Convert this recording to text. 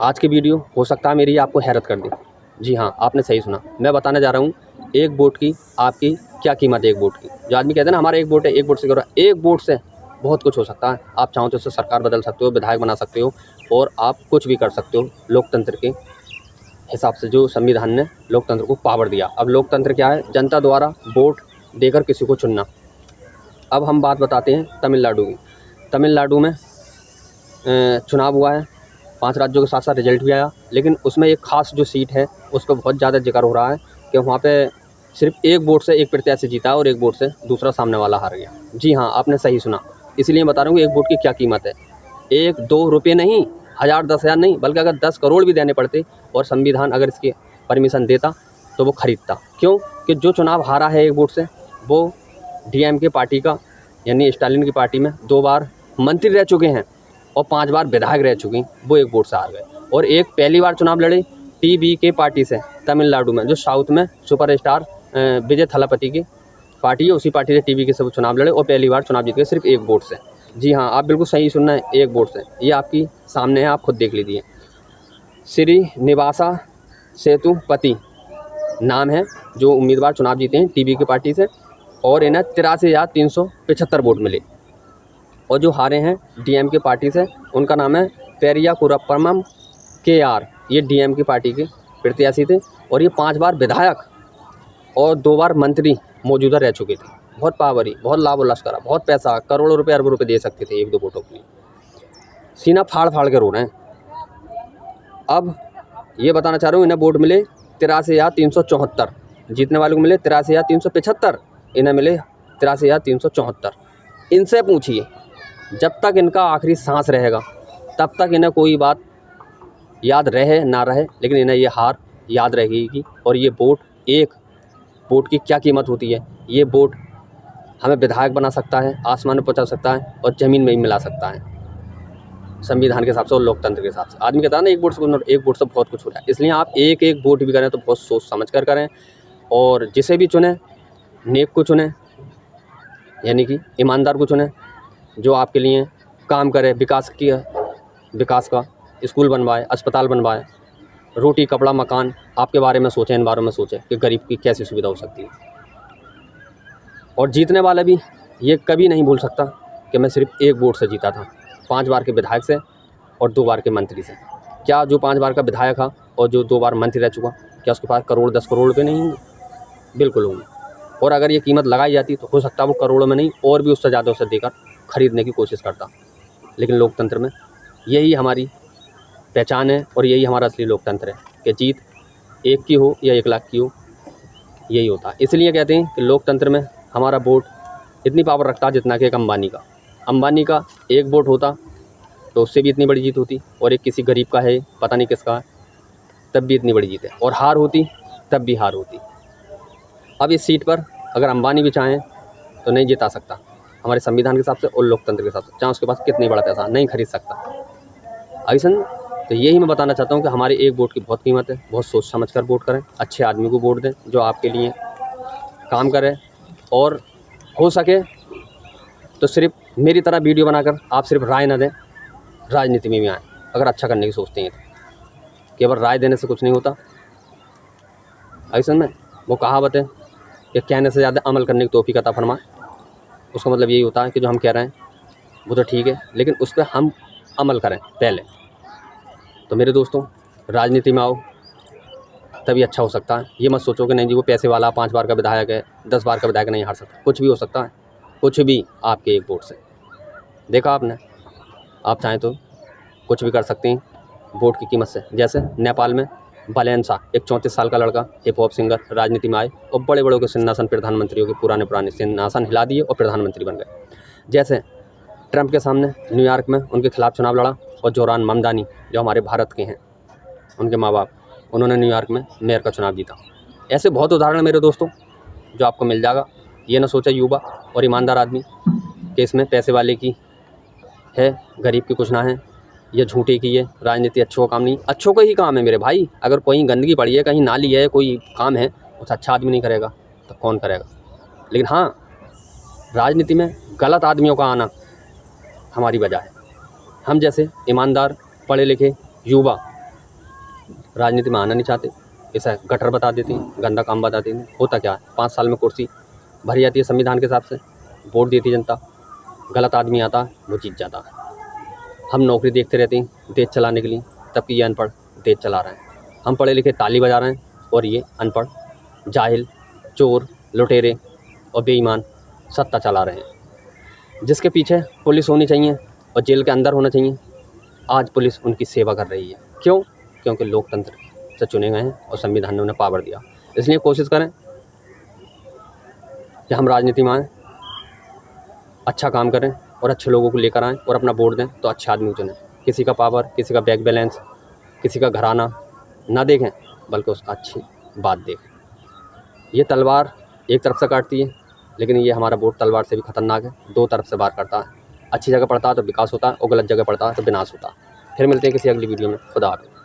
आज की वीडियो हो सकता है मेरी आपको हैरत कर दे। जी हाँ, आपने सही सुना। मैं बताने जा रहा हूँ एक वोट की आपकी क्या कीमत है एक वोट की। जो आदमी कहते हैं ना हमारा एक वोट है, एक वोट से करो, एक वोट से बहुत कुछ हो सकता है। आप चाहो तो उससे सरकार बदल सकते हो, विधायक बना सकते हो और आप कुछ भी कर सकते हो लोकतंत्र के हिसाब से, जो संविधान ने लोकतंत्र को पावर दिया। अब लोकतंत्र क्या है? जनता द्वारा वोट देकर किसी को चुनना। अब हम बात बताते हैं तमिलनाडु की। तमिलनाडु में चुनाव हुआ है, 5 राज्यों के साथ साथ रिजल्ट भी आया, लेकिन उसमें एक खास जो सीट है उस पर बहुत ज़्यादा जिक्र हो रहा है कि वहाँ पे सिर्फ एक वोट से एक प्रत्याशी जीता और एक वोट से दूसरा सामने वाला हार गया। जी हाँ, आपने सही सुना। इसलिए बता रहा हूँ एक वोट की क्या कीमत है। 1-2 रुपये नहीं, 1000 10,000 नहीं, बल्कि अगर 10 करोड़ भी देने पड़ते और संविधान अगर इसकी परमिशन देता तो वो खरीदता। क्यों? कि जो चुनाव हारा है एक वोट से, वो डीएमके पार्टी का, यानी स्टालिन की पार्टी में 2 बार मंत्री रह चुके हैं और 5 बार विधायक रह चुकी, वो एक वोट से हार गए। और एक पहली बार चुनाव लड़े टीबीके पार्टी से तमिलनाडु में, जो साउथ में सुपरस्टार विजय थलापति की पार्टी है, उसी पार्टी से टीबीके से वो चुनाव लड़े और पहली बार चुनाव जीत गए सिर्फ एक वोट से। जी हाँ, आप बिल्कुल सही सुनना है, एक वोट से। ये आपकी सामने है, आप खुद देख लीजिए। श्रीनिवासा सेतुपति नाम है जो उम्मीदवार चुनाव जीते हैं टीबीके पार्टी से, और इन्हें 83,375 वोट मिले। और जो हारे हैं डीएमके पार्टी से, उनका नाम है पेरिया कुरप्पम केआर। ये डीएमके पार्टी के प्रत्याशी थे और ये 5 बार विधायक और 2 बार मंत्री मौजूदा रह चुके थे। बहुत पावरी, बहुत लाभ उल्लास करा, बहुत पैसा, करोड़ों रुपए अरबों रुपए दे सकते थे 1-2 वोटों के लिए। सीना फाड़ फाड़ के रो रहे हैं। अब ये बताना चाह रहा हूँ, इन्हें वोट मिले 83,374, जीतने वालों को मिले 83,375, इन्हें मिले 83,374। इनसे पूछिए, जब तक इनका आखिरी सांस रहेगा तब तक इन्हें कोई बात याद रहे ना रहे, लेकिन इन्हें ये हार याद रहेगी। और ये वोट, एक वोट की क्या कीमत होती है। ये वोट हमें विधायक बना सकता है, आसमान में पहुंचा सकता है और ज़मीन में ही मिला सकता है, संविधान के हिसाब से और लोकतंत्र के हिसाब से। आदमी कहता है ना एक वोट से बहुत कुछ हो रहा है। इसलिए आप एक एक वोट भी करें तो बहुत सोच समझ कर करें, और जिसे भी चुने नेक को चुने, यानी कि ईमानदार को चुने, जो आपके लिए काम करे, विकास का स्कूल बनवाए, अस्पताल बनवाए, रोटी कपड़ा मकान आपके बारे में सोचें, इन बारे में सोचें कि गरीब की कैसी सुविधा हो सकती है। और जीतने वाला भी ये कभी नहीं भूल सकता कि मैं सिर्फ एक वोट से जीता था, 5 बार के विधायक से और 2 बार के मंत्री से। क्या जो 5 बार का विधायक था और जो 2 बार मंत्री रह चुका, क्या उसके पास करोड़ 10 करोड़ रुपये नहीं होंगे? बिल्कुल होंगे। और अगर ये कीमत लगाई जाती तो हो सकता है वो करोड़ों में नहीं और भी उससे ज़्यादा उसे देकर खरीदने की कोशिश करता। लेकिन लोकतंत्र में यही हमारी पहचान है और यही हमारा असली लोकतंत्र है कि जीत एक की हो या 1 लाख की हो, यही होता है। इसलिए कहते हैं कि लोकतंत्र में हमारा वोट इतनी पावर रखता है जितना कि एक अंबानी का एक वोट होता तो उससे भी इतनी बड़ी जीत होती, और एक किसी गरीब का है, पता नहीं किसका है, तब भी इतनी बड़ी जीत है, और हार होती तब भी हार होती। अब इस सीट पर अगर अंबानी भी चाहें तो नहीं जिता सकता हमारे संविधान के हिसाब से और लोकतंत्र के हिसाब से, चाहे उसके पास कितनी बड़ा पैसा, नहीं खरीद सकता। ऐसा तो यही मैं बताना चाहता हूँ कि हमारे एक वोट की बहुत कीमत है। बहुत सोच समझ कर वोट करें, अच्छे आदमी को वोट दें जो आपके लिए काम करे, और हो सके तो सिर्फ मेरी तरह वीडियो बनाकर आप सिर्फ राय ना दें, राजनीति में भी आएँ अगर अच्छा करने की सोचते हैं तो। केवल राय देने से कुछ नहीं होता। ऐसा में वो कहावत है कि कहने से ज़्यादा अमल करने की तौफीक अता फरमा। उसका मतलब यही होता है कि जो हम कह रहे हैं वो तो ठीक है, लेकिन उस पर हम अमल करें पहले। तो मेरे दोस्तों, राजनीति में आओ तभी अच्छा हो सकता है। ये मत सोचो कि नहीं जी वो पैसे वाला 5 बार का विधायक है, 10 बार का विधायक नहीं हार सकता। कुछ भी हो सकता है, कुछ भी आपके एक वोट से। देखा आपने, आप चाहें तो कुछ भी कर सकते हैं वोट की कीमत से। जैसे नेपाल में बालेन-शाह, एक 34 साल का लड़का, हिप हॉप सिंगर, राजनीति में आए और बड़े बड़ों के सिंहासन, प्रधानमंत्रियों के पुराने सिंहासन हिला दिए और प्रधानमंत्री बन गए। जैसे ट्रंप के सामने न्यूयॉर्क में उनके खिलाफ चुनाव लड़ा, और जोरान ममदानी जो हमारे भारत के हैं, उनके माँ बाप, उन्होंने न्यूयॉर्क में मेयर का चुनाव जीता। ऐसे बहुत उदाहरण मेरे दोस्तों जो आपको मिल जाएगा। ये ना सोचा युवा और ईमानदार आदमी कि इसमें पैसे वाले की है, गरीब की कुछ ना है, ये झूठे की है राजनीति। अच्छों का काम नहीं, अच्छों का ही काम है मेरे भाई। अगर कोई गंदगी पड़ी है, कहीं नाली है, कोई काम है, उस अच्छा आदमी नहीं करेगा तो कौन करेगा। लेकिन हाँ, राजनीति में गलत आदमियों का आना हमारी वजह है। हम जैसे ईमानदार, पढ़े लिखे युवा राजनीति में आना नहीं चाहते, इसे गटर बता देते हैं, गंदा काम बता देते हैं। होता क्या है, 5 साल में कुर्सी भरी जाती है संविधान के हिसाब से, वोट देती जनता, गलत आदमी आता है वो जीत जाता है। हम नौकरी देखते रहते हैं देश चलाने के लिए, तबकि ये अनपढ़ देश चला रहे हैं। हम पढ़े लिखे ताली बजा रहे हैं और ये अनपढ़, जाहिल, चोर, लुटेरे और बेईमान सत्ता चला रहे हैं। जिसके पीछे पुलिस होनी चाहिए और जेल के अंदर होना चाहिए, आज पुलिस उनकी सेवा कर रही है। क्यों? क्योंकि लोकतंत्र से चुने गए हैं और संविधान ने उन्हें पावर दिया। इसलिए कोशिश करें कि हम राजनीति में आएँ, अच्छा काम करें और अच्छे लोगों को लेकर आएँ और अपना वोट दें तो अच्छे आदमी को चुनें। किसी का पावर, किसी का बैंक बैलेंस, किसी का घराना ना देखें, बल्कि उसका अच्छी बात देखें। ये तलवार एक तरफ से काटती है, लेकिन ये हमारा वोट तलवार से भी खतरनाक है, 2 तरफ से वार करता है। अच्छी जगह पड़ता है तो विकास होता है और गलत जगह पड़ता है तो विनाश होता है। फिर मिलते हैं किसी अगली वीडियो में। खुदा हाफ़िज़।